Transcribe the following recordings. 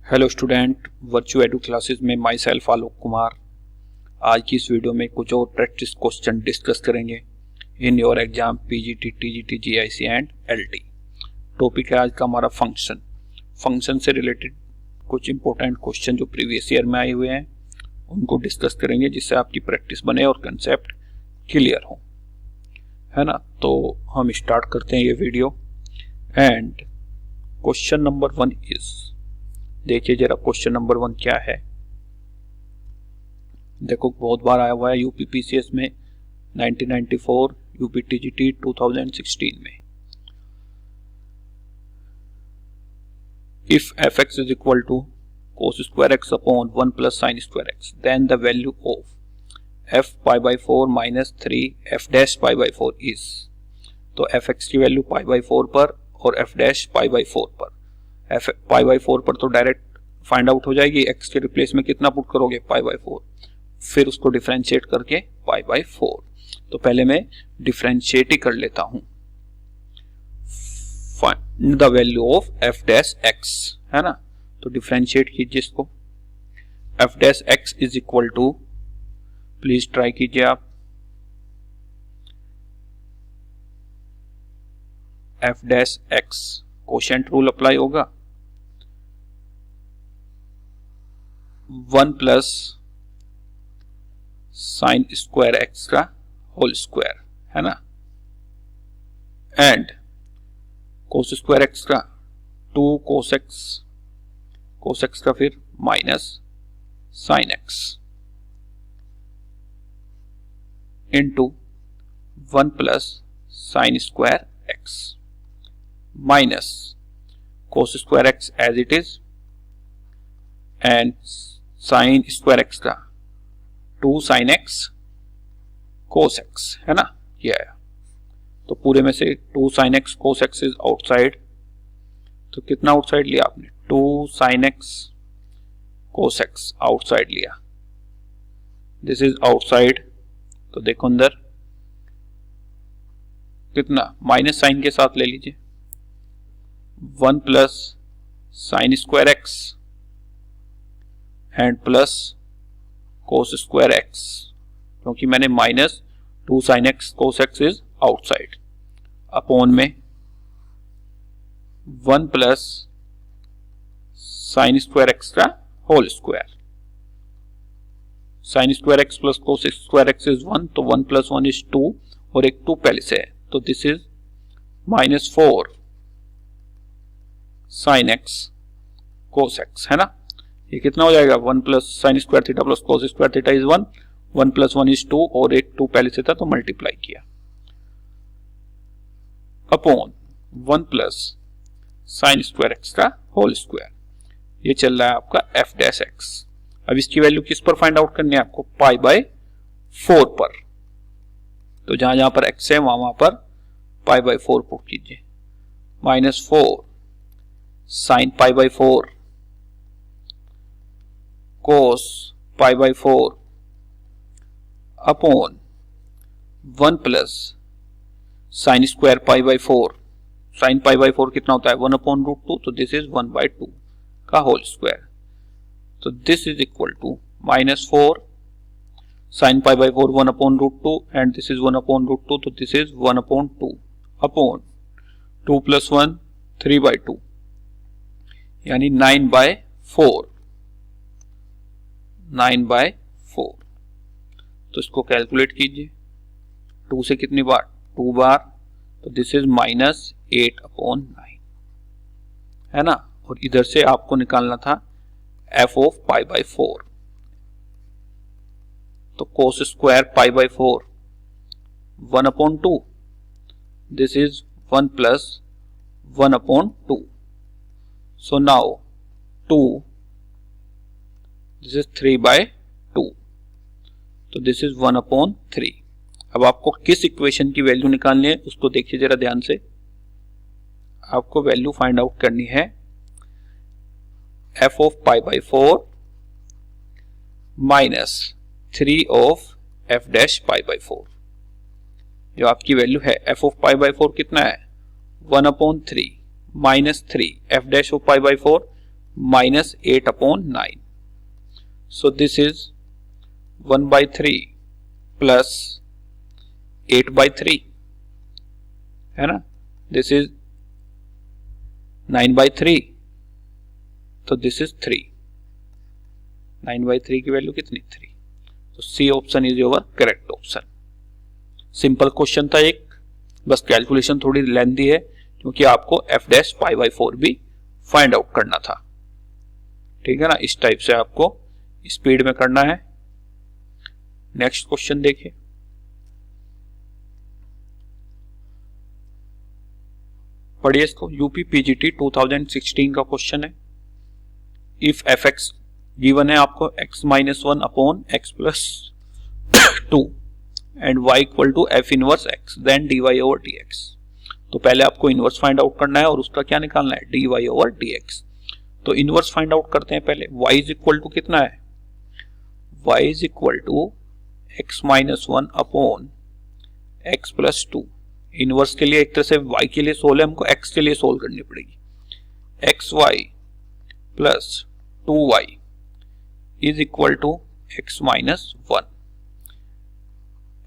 Hello student, virtual edu classes में my self Alok Kumar. आज की इस वीडियो में कुछ और प्रैक्टिस क्वेश्चन डिस्कस करेंगे in your exam PGT, TGT, GIC and LT. Topic है आज का हमारा फंक्शन से रिलेटेड कुछ इंपॉर्टेंट क्वेश्चन जो प्रीवियस ईयर में आए हुए हैं उनको डिस्कस करेंगे, जिससे आपकी प्रैक्टिस बने और कंसेप्ट क्लियर हो, है ना। तो हम स्टार्ट करते हैं ये video. And question number 1 is, देखिए जरा क्वेश्चन नंबर 1 क्या है। देखो बहुत बार आया हुआ है यूपीपीसीएस में 1994, यूपीटीजीटी 2016 में। If fx is equal to cos square x upon 1 plus sin square x, then the value of f pi by 4 minus 3 f dash pi by 4 is। तो fx की वैल्यू pi by 4 पर और f dash pi by 4 पर। f pi by 4 पर तो direct find out हो जाएगी, x के रिप्लेस में कितना पुट करोगे pi by 4, फिर उसको डिफरेंशिएट करके pi by 4। तो पहले मैं डिफरेंशिएट ही कर लेता हूं। Find the value of f dash x, है ना। तो डिफरेंशिएट कीजिए इसको। f dash x is equal to, please try कीजिए आप, f dash x quotient rule apply होगा, 1 प्लस साइन स्क्वायर एक्स का होल स्क्वायर, है ना। एंड कोस स्क्वायर एक्स का 2 कोस एक्स का फिर minus sine x into 1 plus sine square x minus cos square x as it is and sine square x का 2 sine x cos x, है ना। ये आया। तो पूरे में से 2 sine x cos x is outside, तो कितना आउटसाइड लिया आपने, 2 sine x cos X outside लिया। This is outside. तो देखो अंदर कितना, माइनस साइन के साथ ले लीजिए, 1 plus sine square x and plus cos square x, क्योंकि मैंने minus 2 sine x cos x is outside, upon में 1 प्लस साइन स्क्वायर एक्स का whole square. Sine square x plus cos square x is 1, तो 1 plus 1 is 2 और एक 2 पहले से है, तो this is minus 4 sine x cos x, है ना। ये कितना हो जाएगा, 1 plus sine square theta plus cos square theta is 1, 1 plus 1 is 2 और एक 2 पहले से था तो मल्टीप्लाई किया, upon 1 plus sine square x का होल स्क्वायर। ये चल रहा है आपका f डैश x। अब इसकी वैल्यू किस पर फाइंड आउट करनी है आपको, पाई बाय 4 पर। तो जहां जहां पर x है वहां पर पाई बाय 4 पुट कीजिए, minus 4 sine pi by 4 cos pi by 4 upon 1 plus sine square pi by 4। Sine pi by 4 कितना होता है, 1 अपॉन रूट 2, तो दिस इज 1 बाय 2 का होल स्क्वायर। तो this is equal to minus 4 sine pi by 4 1 upon root 2 and this is 1 upon root 2, तो this is 1 upon 2 upon 2 plus 1 3 by 2 यानी 9 bye 4, 9 bye 4। तो इसको कैलकुलेट कीजिए, 2 से कितनी बार, 2 बार, तो दिस इज माइनस 8 अपॉन 9, है ना। और इधर से आपको निकालना था f ऑफ पाई बाय 4। तो cos square pi by 4 1 upon 2, this is 1 plus 1 upon 2। So now 2, this is 3 by 2, तो दिस इज 1 अपॉन 3। अब आपको किस इक्वेशन की वैल्यू निकालनी है उसको देखिए जरा ध्यान से। आपको वैल्यू फाइंड आउट करनी है f of pi by 4 minus 3 of f dash pi by 4। जो आपकी वैल्यू है f ऑफ पाई बाय 4 कितना है, 1 upon 3 minus 3 f dash of pi by 4 minus 8 upon 9. So this is 1 by 3 plus 8 by 3 है ना. This is 9 by 3, तो this is 3. 9 by 3 की value कितनी 3. तो C option is your correct option. Simple question था एक, बस कैलकुलेशन थोड़ी लेंथी है क्योंकि आपको f डैश पाई बाई 4 भी फाइंड आउट करना था. ठीक है ना, इस टाइप से आपको स्पीड में करना है. नेक्स्ट क्वेश्चन देखिए. पढ़िए इसको. यूपी पीजीटी 2016 का क्वेश्चन है. इफ एफ एक्स गिवन है आपको x minus 1 upon x plus 2 and y equal to f inverse x then dy over dx. तो पहले आपको इनवर्स फाइंड आउट करना है और उसका क्या निकालना है, dy ओवर dx. तो इनवर्स फाइंड आउट करते हैं पहले. y इज इक्वल टू कितना है, y is equal to x minus 1 upon x plus 2. Inverse के लिए एक तरह से y के लिए सोल्व है, हमको x के लिए सोल्व करनी पड़ेगी. X y plus 2y is equal to x minus 1.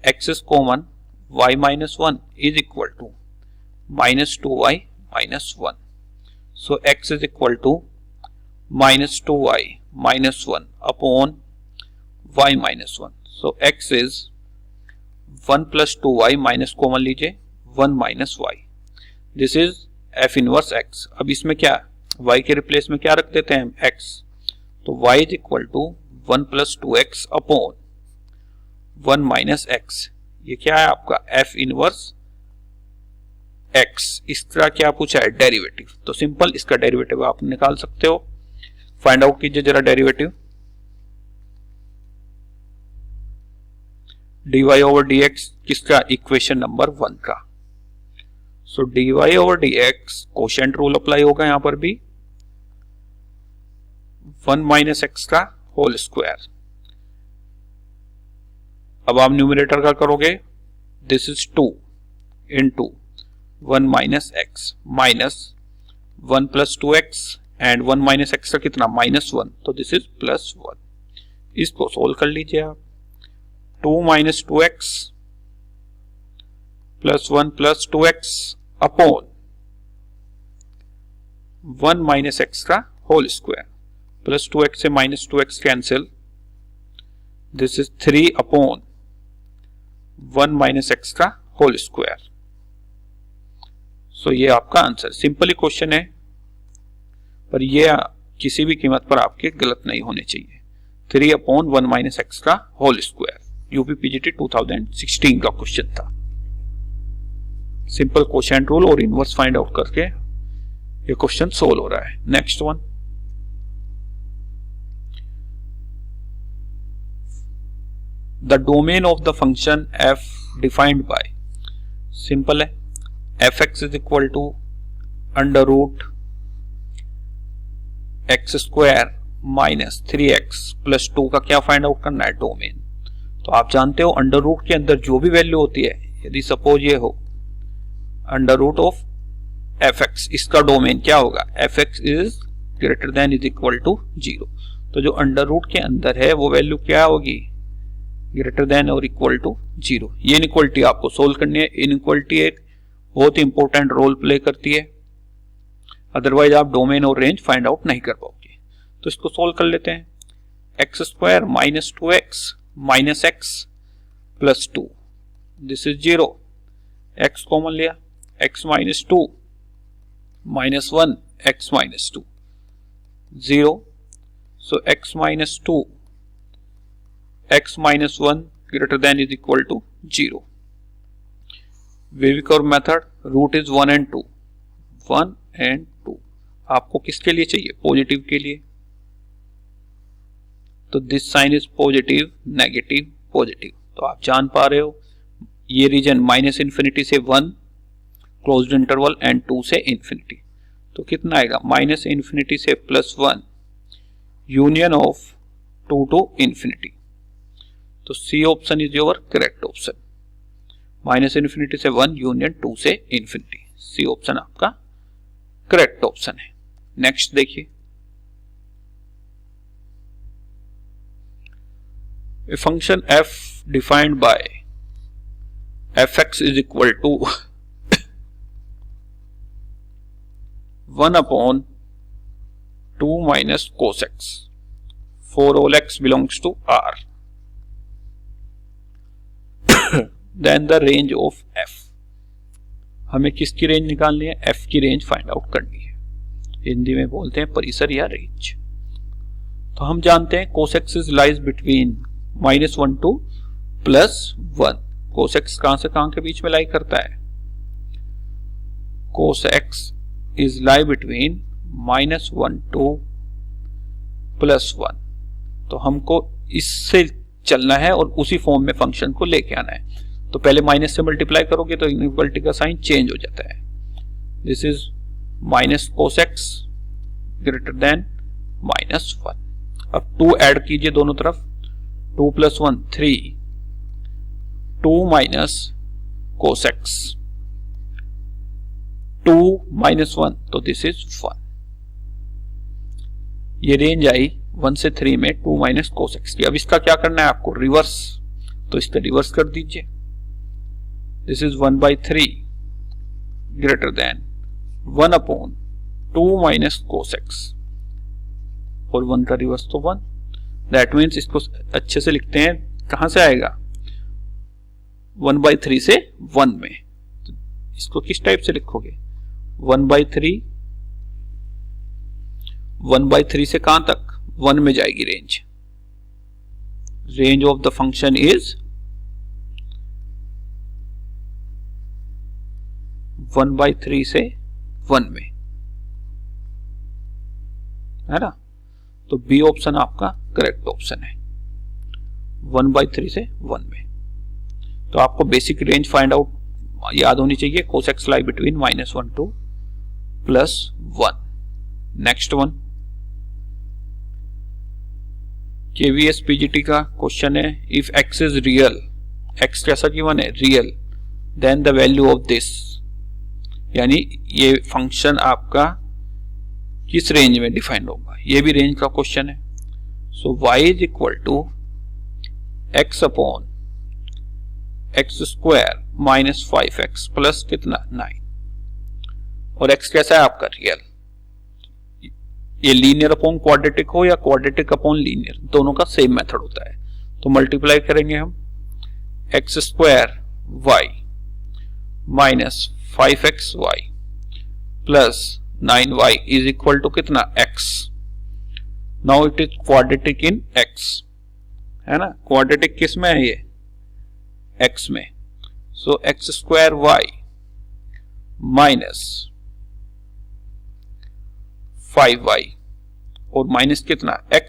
x is common, y minus 1 is equal to minus 2y minus 1. So x is equal to minus 2y minus 1 upon y minus 1. So x is 1 plus 2y minus common लीजिए 1 minus y. This is f inverse x. अब इसमें क्या, y के replace में क्या रख देते हैं हम, x. तो y is equal to 1 plus 2x upon 1 minus x. ये क्या है आपका f इनवर्स x. इसका क्या पूछा है, डेरिवेटिव. तो सिंपल इसका डेरिवेटिव आप निकाल सकते हो. फाइंड आउट कीजिए जरा डेरिवेटिव. dy ओवर dx किसका, इक्वेशन नंबर 1 का. सो dy over dx quotient rule apply होगा यहां पर भी. 1 माइनस एक्स का होल स्क्वायर. अब आप न्यूमरेटर का करोगे, this is 2 into 1 minus x minus 1 plus 2x and 1 minus X का कितना माइनस 1. तो दिस इज प्लस 1. इसको सोल्व कर लीजिए आप. 2 minus 2x plus 1 plus 2x upon 1 minus X का होल स्क्वायर. प्लस 2x से minus 2x cancel. This is 3 upon 1 minus X का होल स्क्वायर. सो ये आपका आंसर. सिंपल ही क्वेश्चन है पर ये किसी भी कीमत पर आपके गलत नहीं होने चाहिए. 3 अपॉन 1 माइनस एक्स का होल स्क्वायर. यूपी पीजीटी 2016 का क्वेश्चन था. सिंपल क्वेश्चन रूल और इनवर्स फाइंड आउट करके ये क्वेश्चन सोल्व हो रहा है. Next one. The domain of the function f defined by. Simple है, F x is equal to under root X square minus 3x plus 2 का क्या find out करना है, डोमेन. तो आप जानते हो अंडर रूट के अंदर जो भी वैल्यू होती है, यदि सपोज ये हो under root of f x, इसका डोमेन क्या होगा, f x is greater than is equal to 0. तो जो अंडर रूट के अंदर है वो वैल्यू क्या होगी, ग्रेटर देन और इक्वल टू 0. ये इनइक्वालिटी आपको सोल्व करनी है. इनइक्वालिटी एक बहुत ही इंपॉर्टेंट रोल प्ले करती है, अदरवाइज आप डोमेन और रेंज फाइंड आउट नहीं कर पाओगे. तो इसको सोल्व कर लेते हैं. X square minus 2x minus x plus 2, this is 0. X common लिया, x minus 2 minus 1 x minus 2 0. So x minus 2 x minus 1 greater than is equal to 0. Wavy और method, root is 1 and 2. 1 and 2 आपको किसके लिए चाहिए, positive के लिए. तो this sign is positive negative positive. तो आप जान पा रहे हो ये रीजन माइनस इन्फिनिटी से 1 क्लोज्ड इंटरवल एंड 2 से इन्फिनिटी. तो कितना आएगा, माइनस इन्फिनिटी से plus 1 union of 2 to infinity. तो C option is your correct option. Minus infinity से 1 यूनियन 2 से इन्फिनिटी. सी ऑप्शन आपका करेक्ट ऑप्शन है. नेक्स्ट देखिए. A function f defined by fx is equal to 1 upon 2 minus cos x for all x belongs to R. Then the range of f. हमें किसकी range निकालनी है? f की range find out करनी है. हिंदी में बोलते हैं परिसर या रेंज. तो हम जानते हैं cos x is lies between -1 to +1. cos x कहां से कहां के बीच में लाई करता है? cos x is lie between -1 to +1. तो हमको इससे चलना है और उसी फॉर्म में फंक्शन को लेके आना है. तो पहले माइनस से मल्टीप्लाई करोगे तो इनइक्वालिटी का साइन चेंज हो जाता है. This is minus cos x greater than -1. अब 2 ऐड कीजिए दोनों तरफ. 2 + 1 3. 2 minus cos x. 2 minus 1 तो दिस इज 1. ये रेंज आई 1 से 3 में 2 minus cos x की. अब इसका क्या करना है आपको? रिवर्स. तो इसका रिवर्स कर दीजिए. This is 1/3 greater than 1 upon 2 minus cos x. और 1 का रिवर्स तो 1. दैट मीन्स इसको अच्छे से लिखते हैं. कहां से आएगा? 1/3 से 1 में. तो इसको किस टाइप से लिखोगे? 1/3. 1/3 से कहां तक? 1 में जाएगी range. Range of the function is 1/3 से 1 में, है ना? तो बी ऑप्शन आपका करेक्ट ऑप्शन है. 1/3 से 1 में. तो आपको बेसिक रेंज फाइंड आउट याद होनी चाहिए. cos x lie between -1 to +1. Next one KVS PGT का क्वेश्चन है. If x is real, x कैसा गिवन है? Real. Then the value of this, यानी ये फंक्शन आपका किस रेंज में डिफाइंड होगा? ये भी रेंज का क्वेश्चन है. So y is equal to x upon x square minus 5x plus कितना 9. और x कैसा है आपका? रियल. ये लीनियर अपॉन क्वाड्रेटिक हो या क्वाड्रेटिक अपॉन लीनियर, दोनों का सेम मेथड होता है. तो मल्टीप्लाई करेंगे हम. x square y minus 5xy plus 9y is equal to कितना? x. Now it is quadratic in x, है ना? क्वाड्रेटिक किस में है? ये x में. सो x square y minus 5y और माइनस कितना? x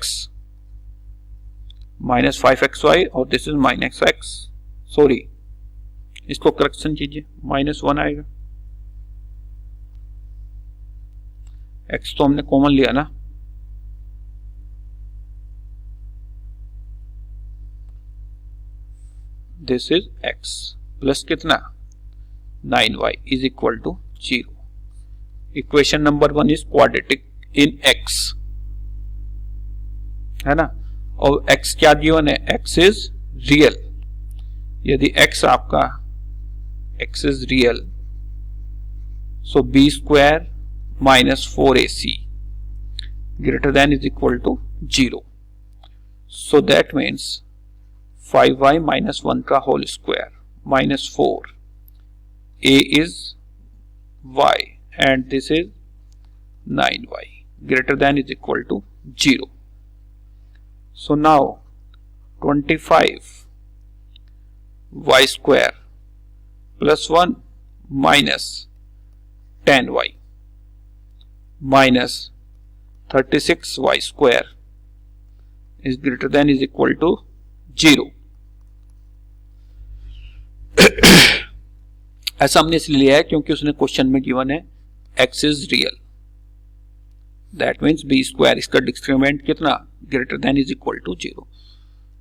माइनस 5xy और this is minus x. Sorry, इसको करेक्शन कीजिए. -1 आएगा. x तो हमने कॉमन लिया ना. दिस इज x प्लस कितना? 9y is equal to 0. Equation number 1 is quadratic in x, है ना? और x क्या गिवन है? x is real. यदि x आपका x is real, so b square minus 4ac greater than is equal to 0. So that means 5y minus 1 का whole square minus 4. a is y and this is 9y greater than is equal to 0. So now 25 y square plus 1 minus 10y minus 36 y square is greater than is equal to 0. ऐसा हमने इसलिए लिया है क्योंकि उसने question में given है x is real. That means b square, इसका डिस्क्रिमिनेंट कितना? Greater than is equal to 0.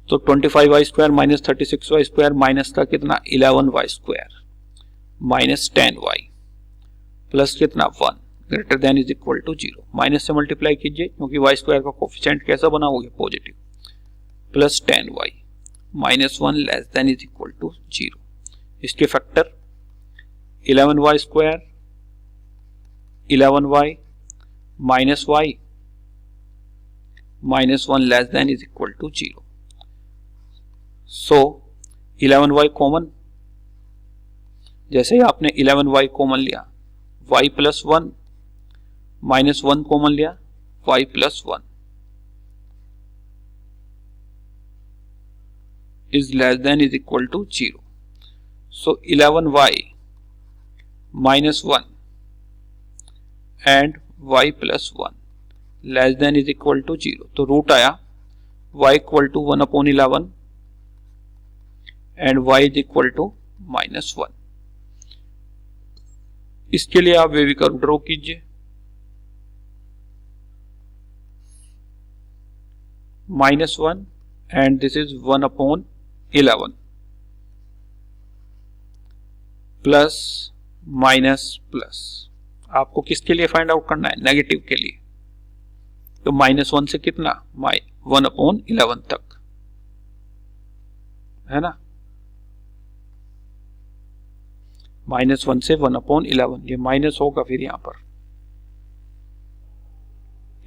तो 25y square minus 36y square minus का कितना? 11y square minus 10y plus कितना? 1 greater than is equal to 0. Minus से multiply कीजिए क्योंकि y square का कोफिशिएंट कैसा बना हुआ है? Positive. Plus 10y -1 less than is equal to 0। इसके factor 11y square, 11y minus y -1 less than is equal to 0। So 11y common, जैसे ही आपने 11y कॉमन लिया y प्लस 1 -1 कॉमन लिया y plus 1 is less than is equal to 0। So 11y -1 and y plus 1 less than is equal to 0। तो root आया y equal to 1/11 and y is equal to -1। इसके लिए आप wavy curve draw कीजिए। -1 and this is 1/11 plus minus plus. आपको किसके लिए find out करना है? नेगेटिव के लिए। तो -1 से कितना? 1/11 तक, है ना। -1 से 1/11, ये माइनस होगा फिर यहां पर।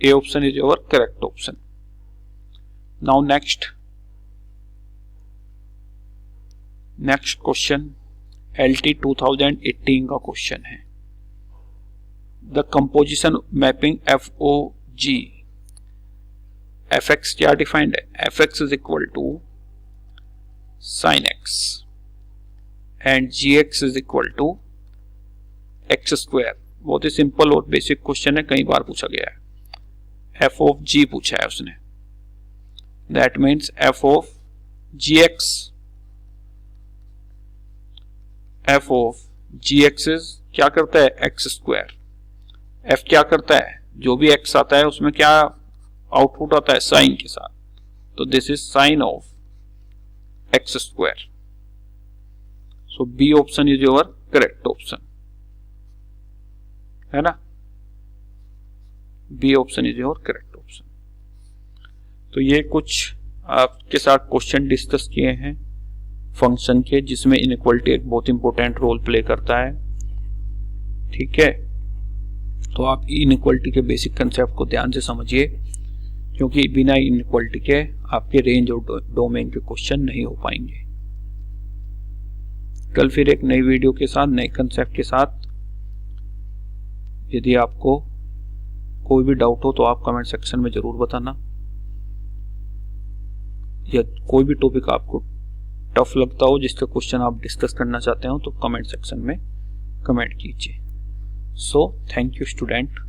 A option is your correct option. Now next question LT 2018 का क्वेश्चन है। The composition mapping FOG, fx क्या डिफाइंड है? fx is equal to sin x and gx is equal to x square. बहुत ही सिंपल और basic question है, कई बार पूछा गया है। f ऑफ g पूछा है उसने, that means f of gx is क्या करता है? x square. f क्या करता है? जो भी x आता है उसमें क्या आउटपुट आता है? साइन के साथ। तो this is sine of x square. So B option is your correct option, है ना। B option is your correct option. तो ये कुछ आपके साथ क्वेश्चन डिस्कस किए हैं फंक्शन के, जिसमें इनइक्वालिटी एक बहुत इंपॉर्टेंट रोल प्ले करता है। ठीक है, तो आप इनइक्वालिटी के बेसिक कंसेप्ट को ध्यान से समझिए, क्योंकि बिना इनइक्वालिटी के आपके रेंज और डोमेन के क्वेश्चन नहीं हो पाएंगे। कल फिर एक नई वीडियो के साथ, नए कंसेप्ट के साथ। यदि आपको कोई भी डाउट हो तो आप कमेंट सेक्शन में जरूर बताना, या कोई भी टॉपिक आपको टफ लगता हो जिसका क्वेश्चन आप डिस्कस करना चाहते हो तो कमेंट सेक्शन में कमेंट कीजिए। So thank you student.